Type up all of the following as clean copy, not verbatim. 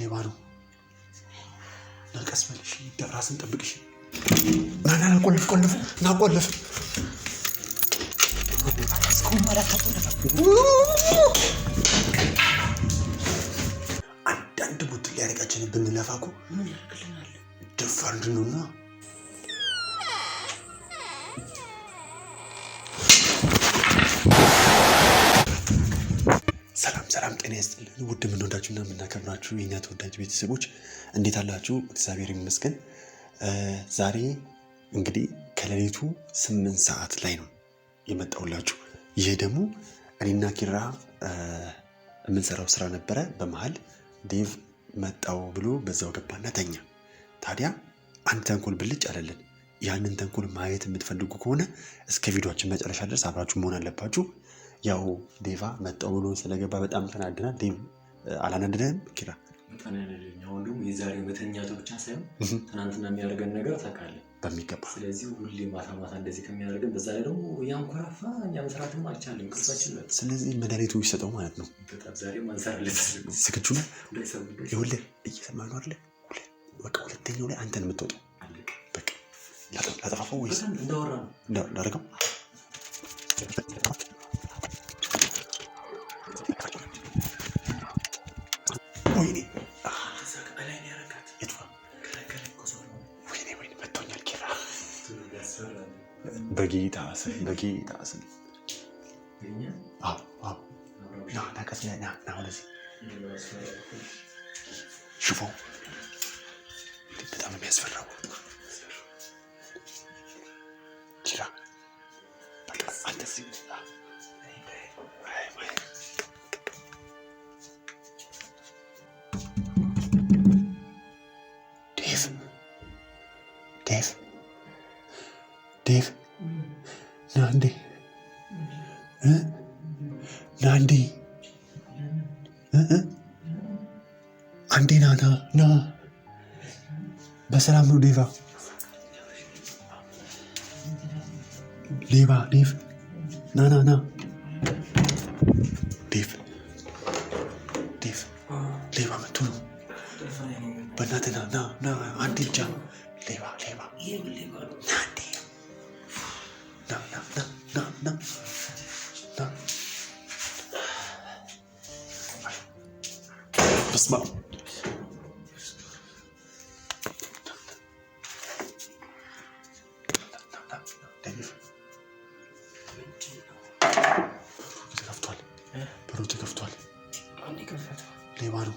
ሌባ ነው። ናቀስ በልሽ ራስን ጠብቅሽ። ና ቆልፍ ና ቆልፍ እስካሁን ማለት ተቆልፈ አንዳንድ ቡት ሊያረጋችን ብንለፋ እኮ ምን ያርግልናል? ደፋር እንድንሆንና ሰላም ጤና ይስጥልን። ውድ የምንወዳችሁና የምናከብራችሁ የኛ ተወዳጅ ቤተሰቦች እንዴት አላችሁ? እግዚአብሔር ይመስገን። ዛሬ እንግዲህ ከሌሊቱ 8 ሰዓት ላይ ነው የመጣሁላችሁ። ይሄ ደግሞ እኔና ኪራ የምንሰራው ስራ ነበረ። በመሃል ዴቭ መጣው ብሎ በዛው ገባና ተኛ። ታዲያ አንድ ተንኮል ብልጭ አለልን። ያንን ተንኮል ማየት የምትፈልጉ ከሆነ እስከ ቪዲዮአችን መጨረሻ ድረስ አብራችሁ መሆን አለባችሁ። ያው ዴቫ መጣው ብሎ ስለገባ በጣም ተናደናል። ዴቭ አላናደደም? ኪራ በጣም ያናደደኝ አሁን ደግሞ የዛሬው መተኛቱ ብቻ ሳይሆን ትናንትና የሚያደርገን ነገር ታውቃለህ በሚገባ። ስለዚህ ሁሌ ማታ እንደዚህ ከሚያደርገን በዛ ላይ ደግሞ ያንኮራፋ እኛ መስራትም አልቻለም ቅርሳችን ነው። ስለዚህ መድኃኒቱ ይሰጠው ማለት ነው። በጣም ዛሬ ማንሰራለት ዝግጁ ነህ? ይኸውልህ እየሰማህ ነው አይደል? በቃ ሁለተኛው ላይ አንተን የምትወጣው በቃ ላጠፋፋው ወይስ እንዳወራ ነው እንዳደረገው? ወይኔ አላይን ያረጋት የቷ ከለከለ ኮሶሮ ወይኔ መጥቶኛል ኪራ። በጌታ ስም እኛ አዎ ና ቀስ ና ወደዚህ ሽፎ በጣም የሚያስፈራው ኪራ። በቃ አንተ እዚህ ዴቭ ና አንዴ ና በሰላም ነው ዴቭ ና ዴቭ ሌባ መጥቶ ነው። በእናትህ ና አንዴ ብቻ ሌባ ና በስመ አብ በሩ ተከፍቷል። ሌባ ነው።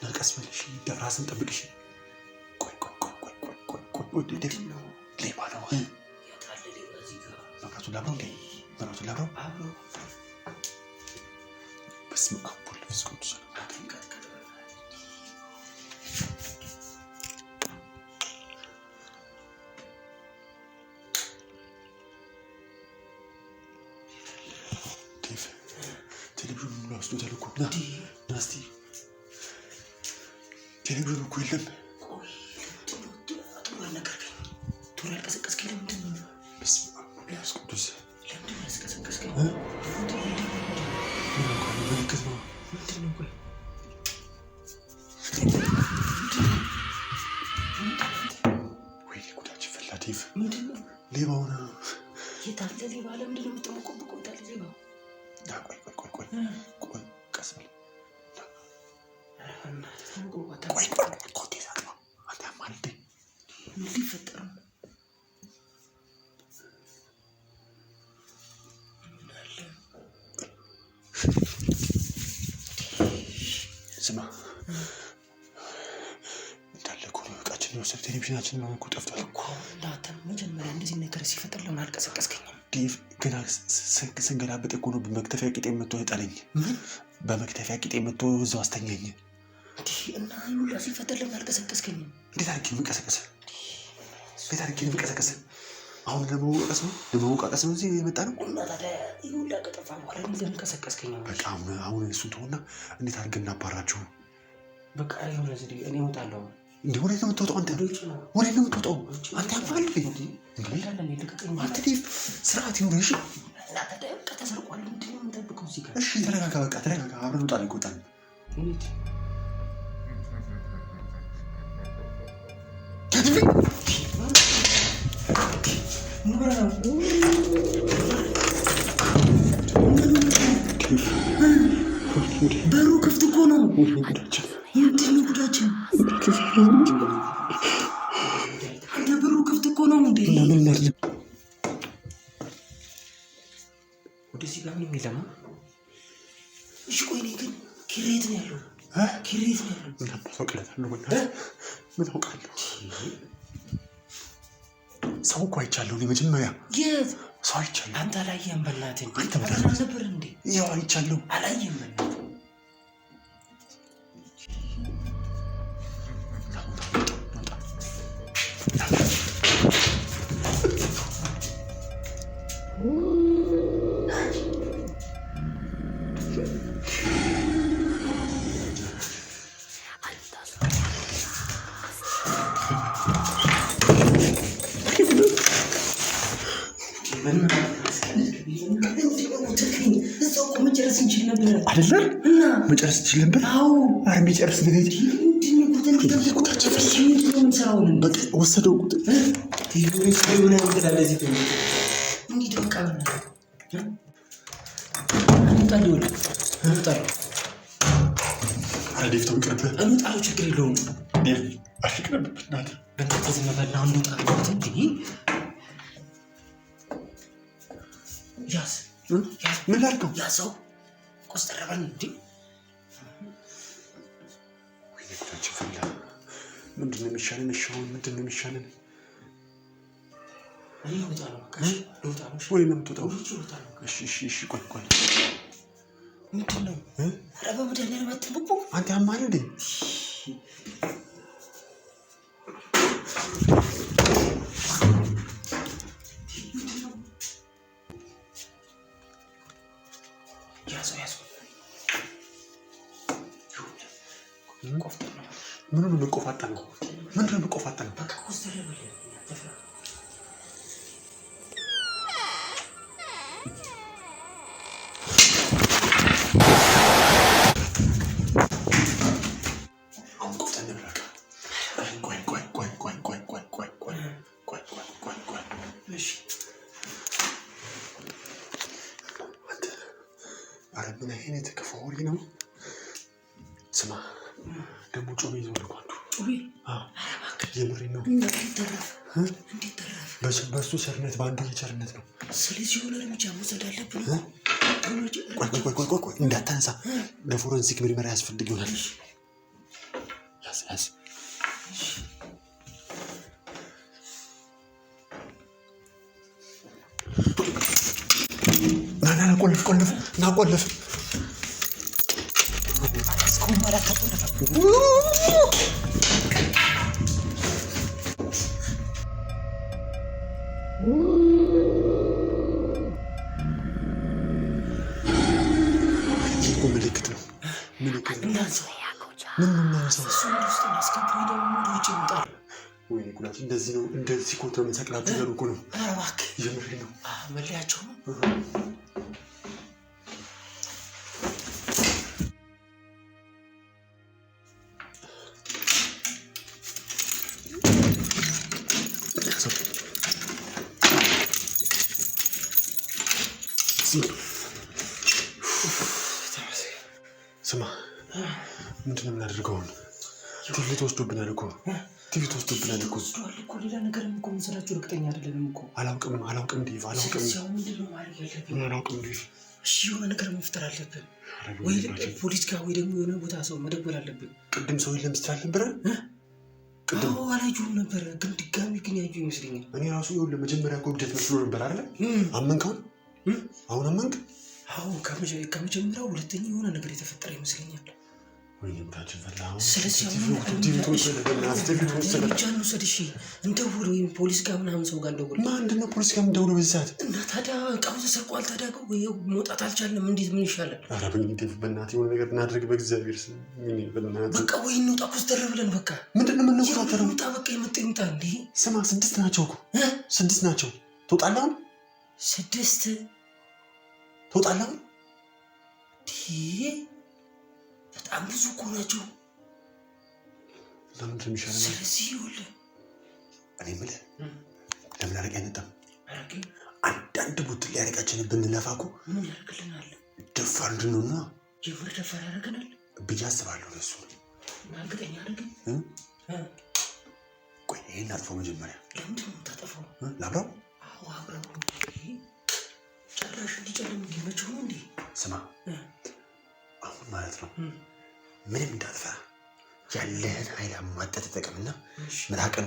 ናቀስ በልሽ ራስን ጠብቅሽ። ቆይ ሌባ ነው። መብራቱን ላብረው። በስመ አብ ወወልድ ወመንፈስ ቅዱስ። ቴሌቪዥኑ ሙሉ ወስዶታል እኮ። ና እስኪ ቴሌቪዥኑ እኮ የለም። ቶሎ ያልቀሰቀስከኝ ለምንድን ነው? በስመ አብ ወወልድ ወመንፈስ ቅዱስ። ለምንድን ነው ያስቀሰቀስከኝ? ምልክት ነው። ምንድን ነው? ቆይ ወይኔ ጉዳችን ፈላ። ዴቭ ምንድን ነው? ሌባው ነው። የት አለ ሌባ? ለምንድን ነው የምትጠመቀው? የት አለ ሌባው? ቆይ ቀስ በል። አንተ ያማልደ ምን ሊፈጠር ነው? ስማ እንዳለ እኮ ነው እቃችን የወሰድ። ቴሌቪዥናችን ነው እኮ ጠፍቷል እኮ። እንዳተም መጀመሪያ እንደዚህ ነገር ሲፈጠር ለምን አልቀሰቀስከኝም? ዴቭ ገና ስንገላበጥ እኮ ነው በመክተፊያ ቂጤ መጥቶ የጣለኝ። በመክተፊያ ቂጤ መጥቶ እዛው አስተኛኝ። እና ይሁላ ሲፈጠር ለምን አልቀሰቀስከኝም? እንዴት አድርጌ ነው የምቀሰቀስ? አሁን ለመወቃቀስ ነው እዚህ የመጣ ነው። እና ታዲያ ይሁላ ከጠፋ በኋላ ለምን ቀሰቀስከኝ? በቃ አሁን እሱን ተውና እንዴት አድርገን እናባራችሁ? በቃ ይሁላ እኔ እወጣለሁ። እንዴ ወዴት ነው የምትወጣው አንተ? ወዴት ነው የምትወጣው አንተ? ያንፋል አንተ ዴቭ ስርዓት ይኑርሽ። እና ታዲያ በቃ ተሰርቋል። ምንድን ነው የምጠብቀው እዚህ ጋር? እሺ ተረጋጋ፣ በቃ ተረጋጋ። አብረን እንውጣለን። በሩ ክፍት እኮ ነው። ምንድን ነው ጉዳችን? አንተ በሩ ክፍት እኮ ነው እንዴ? ወደዚህ ጋር ምንም የለም። እሺ ቆይ እኔ ግን ኪሬት ነው ያለው። ኪሬት ነው ያለው። ምን አውቃለሁ? ሰው እኮ አይቻለሁ እኔ መጀመሪያ። የት ሰው አይቻለሁ? አንተ አላየህም? በእናትህ አንተ ነበር እንዴ? ያው አይቻለሁ። አላየህም? በእናትህ አይደለም መጨረስ ትችል ነበር። ኧረ የሚጨርስ ነገር ወሰደው ቁጥር ችግር የለውም። ምን ላድርገው? ያዘው ቆስጠረበን እንዴ? ምንድን ነው የሚሻለን? ምንድን ነው የሚሻለን? ወይ ነው የምትወጣው? እሺ ቆይ ምንድን ነው? ኧረ በመድኃኒዓለም አትንቡቡ። አንተ ያማል እንዴ? ምኑን የምቆፋጠነው? ምንድን ነው የምቆፋጠነው? ምን አይነት ክፉ ወሬ ነው? ስማ ደግሞ ጮቤ ይዞ ነው አንዱ። ጮቤ? የምሬን ነው። እንዴት ተረፈ? በሱ ቸርነት፣ በአንዱ ቸርነት ነው። ስለዚህ የሆነ እርምጃ መውሰድ አለብን። ቆይ እንዳታነሳ፣ ለፎረንሲክ ምርመራ ያስፈልግ ይሆናል። ያዝ ቆልፍ ምልክት ነው። ወይኔ ጉዳት! እንደዚህ ነው። እንደዚህ ኮት ነው የምንሰቅላችሁ እያሉ እኮ ነው። የምሬን ነው። መለያቸው ነው። ስማ ምንድን ነው የምናደርገው? ቲቪ ተወስዶብናል እኮ ሌላ ነገር እኮ መሰላችሁ እርግጠኛ አይደለንም እኮ። አላውቅም ዲቭ አላውቅም። እሺ የሆነ ነገር መፍጠር አለብን ወይ ፖሊስ ጋር ወይ ደግሞ የሆነ ቦታ ሰው መደወል አለብን። ቅድም ሰው የለም ስትል አልነበረ? ቅድም አላየሁም ነበረ ግን ድጋሚ ግን ያዩ ይመስለኛል። እኔ ራሱ ይኸውልህ መጀመሪያ እኮ እብደት መስሎ ነበር አይደለ? አመንከው? አሁን አመንክ? አዎ ከመጀመሪያው ሁለተኛ የሆነ ነገር የተፈጠረ ይመስለኛል። ወይኔ ታችን ፈላው። ስለዚህ እርምጃ እንውሰድ። እሺ እንደውል ወይም ፖሊስ ጋር ምናምን ሰው ጋር እንደውል። ምንድን ነው ፖሊስ ጋር እንደውል በዚህ ሰዓት? እና ታዲያ እቃው ተሰርቋል። ታዲያ መውጣት አልቻልንም። እንዴት ምን ይሻላል? ኧረ በእናትህ የሆነ ነገር እናድርግ በእግዚአብሔር ስም። በቃ ወይ እንውጣ ኮስተር ብለን በቃ። ምንድን ነው የምንቆጣጠረው? እንውጣ በቃ የመጣ ይምጣ። እንዴ ስማ 6 ናቸው እኮ 6 ናቸው። ትወጣለህ? 6 ትወጣለህ? በጣም ብዙ እኮ ናቸው። ለምንድን ነው የሚሻለው? ስለዚህ ይኸውልህ እኔ የምልህ ለምን አረቄ አንጠጣም? አንዳንድ ቡትል ሊያረቃችንን ብንለፋ እኮ ምን ያደርግልናል? ደፋር እንድንሆን ነው። የምር ደፋር ያደርገናል ብዬ አስባለሁ። እሱ እርግጠኛ አደረግን። ቆይ ይሄን አጥፋው መጀመሪያ። ለምንድን ነው የምታጠፋው? ላብራው? አዎ አብራው። ጨራሽ እንዲጨልም እንዲመቸው ነው እንዴ? ስማ አሁን ማለት ነው ምንም እንዳጥፋ ያለህን ኃይል አማጠህ ተጠቀምና ምራቅን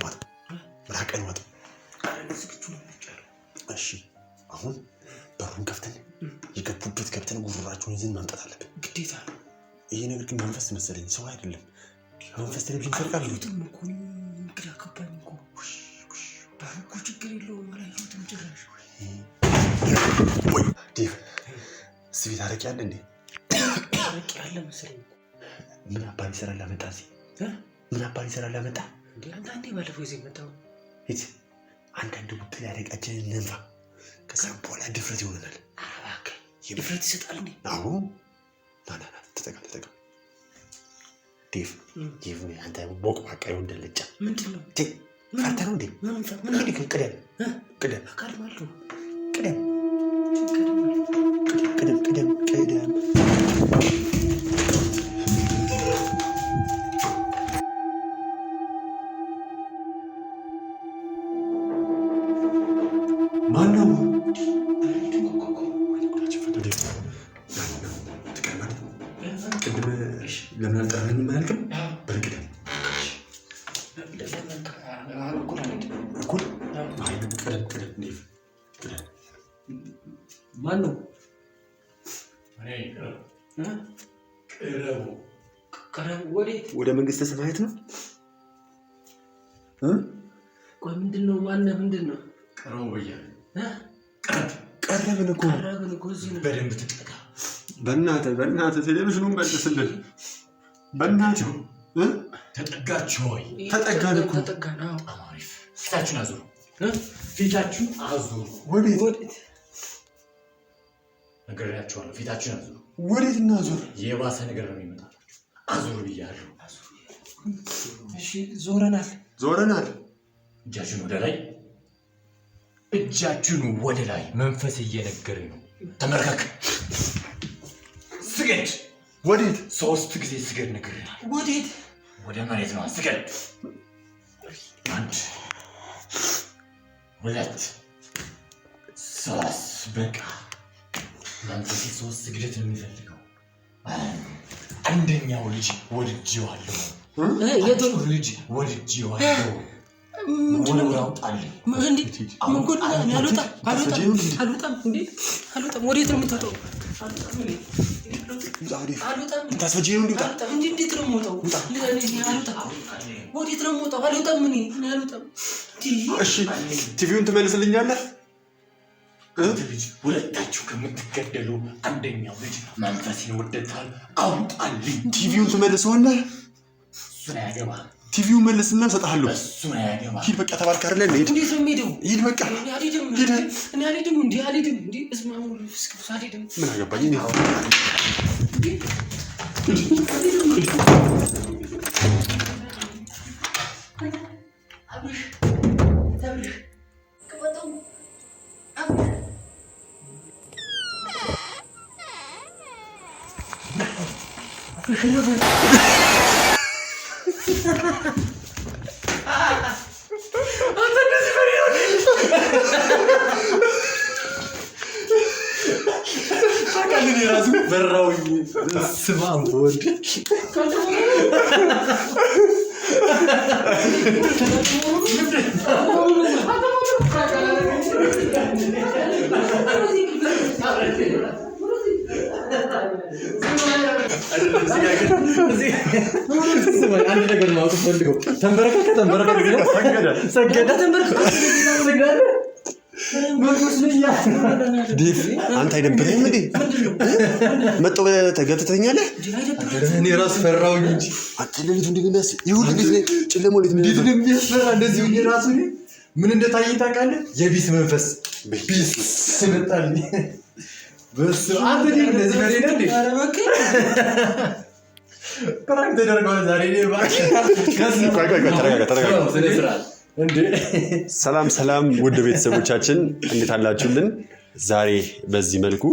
ዋጥ። ዝግጁ ነው የሚቻለው። እሺ አሁን በሩን ከፍተን የገቡበት ገብተን ጉሮሯቸውን ይዘን ማምጣት አለብን። ግዴታ ነው። ይሄ ነገር ግን መንፈስ መሰለኝ፣ ሰው አይደለም። መንፈስ ቴሌቪዥን ሰርቃል። አላየሁትም እኮ ግራ ገባኝ እኮ። ባልኩ ችግር የለውም አላየሁትም ጭራሽ። ወይ ዴቭ እዚህ ቤት አረቄ አለ እንዴ? አረቄ አለ መሰለኝ። ምን አባል ይሰራል አመጣ? ምን አባል ይሰራል አመጣ? እንዴ አንዳንዴ ባለፈው ይዘህ መጣው። እት አንዳንድ ቡትል ያረቃችንን እንንፋ። ከዛ በኋላ ድፍረት ይሆነናል። እባክህ ድፍረት ይሰጣል እንዴ? አዎ ና ተጠቀም ዴቭ አንተ ቦቅ ባቃዩ እንደልጫ ምንድነው? ፈርተህ ነው እንዴ? ምን ቅደም አካልማለሁ። ቅደም ማነው? ለምን አልጠራኸኝም? አላልክም? በርግደም እኩል ቅደም። ማን ነው? ቀረቡ። ወዴት? ወደ መንግስተ ሰማያት ነው። ቆይ ምንድን ነው? ማነህ? ምንድን ነው? ቀረቡ ብያለሁ። ቀረብን እኮ እዚህ ነው። በደንብ ትጠጋ። በእናትህ ቴሌቪዥኑን መልስልን። በእናትህ ተጠጋችሁ ወይ? ተጠጋን እኮ። አሪፍ። ፊታችሁን አዙሩ። ወዴት? ነግሬያችኋለሁ። ፊታችሁን አዙሩ። ወዴት እናዙር? የባሰ ነገር ነው የሚመጣላችሁ። አዙሩ ብያለሁ። እሺ ዞረናል። እጃችሁን ወደ ላይ። መንፈስ እየነገረኝ ነው። ተመልከክ። ስገድ። ወዴት? 3 ጊዜ ስገድ ነግሬሃለሁ። ወዴት? ወደ መሬት ነው። ስገድ። 1 2 3 በቃ። መንፈሴ 3 ስግደት ነው የሚፈልገው። አንደኛው ልጅ ወድጄዋለሁ። ልጅ ወድጄዋለሁ። አልወጣም። ወዴት ነው የምትወጣው? ታስፈጂ ነው እንዴ? እንዴት ነው የምወጣው? ወዴት ነው የምወጣው? አልወጣም። እሺ ቲቪውን ትመልስልኛለህ? ሁለታችሁ ከምትገደሉ አንደኛው ልጅ መንፈሴን ወደታል። አውጣልኝ። ቲቪውን ትመልሰዋለህ? እሱን አያገባም። ቲቪውን መልስና እሰጥሃለሁ። እሱን አያገባም። ሂድ በቃ ተባልክ አይደል? እንዴት ነው የምሄደው? ሂድ በቃ አልሄድም። ምን አገባኝ? ራሱ በራውኝ ስማም ወድ አንድ ነገር ማውጣት ፈልገው ተንበረከከ ሰገደ ዲፍ አንተ አይደብርህም እንዴ? መጥቶ ተገብተኛለህ? እኔ ራስ ፈራውኝ እንጂ አትለሊቱ እንዲነስ ይሁን ጊዜ ጨለማው ለት እንዴት ነው የሚያስፈራ? እንደዚህ ሁሉ ራሱ ምን እንደታየኝ ታውቃለህ? የቢስ መንፈስ ቢስ ስመጣልኝ በስ አንተ እንደዚህ በሬ ነው እንዴ? ኧረ እባክህ ፕራንክ ተደርጓል ዛሬ። እኔ እባክህ ተረጋጋ። ሰላም ውድ ቤተሰቦቻችን እንዴት አላችሁልን? ዛሬ በዚህ መልኩ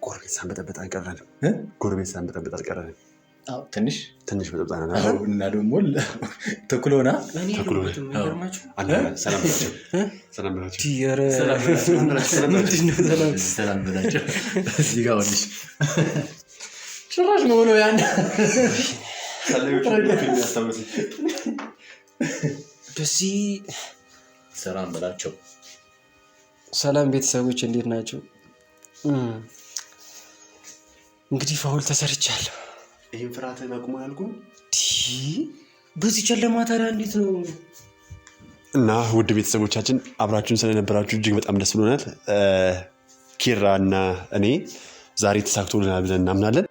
ጎረቤት ሳንበጠበጥ አልቀረንም። ትንሽ በጠብጣና እና ደግሞ ተኩሎና ሰላም በላቸው። እዚህ ጋር ሆነሽ ጭራሽ መሆኑ ያን በዚህ ሰላም በላቸው። ሰላም ቤተሰቦች እንዴት ናቸው? እንግዲህ ፋውል ተሰርቻለሁ። ይህን ፍርሃትህን አቁሞ ያልኩህ በዚህ ጨለማ ታዲያ እንዴት ነው? እና ውድ ቤተሰቦቻችን አብራችሁን ስለነበራችሁ እጅግ በጣም ደስ ብሎናል። ኪራ እና እኔ ዛሬ ተሳክቶልናል ብለን እናምናለን።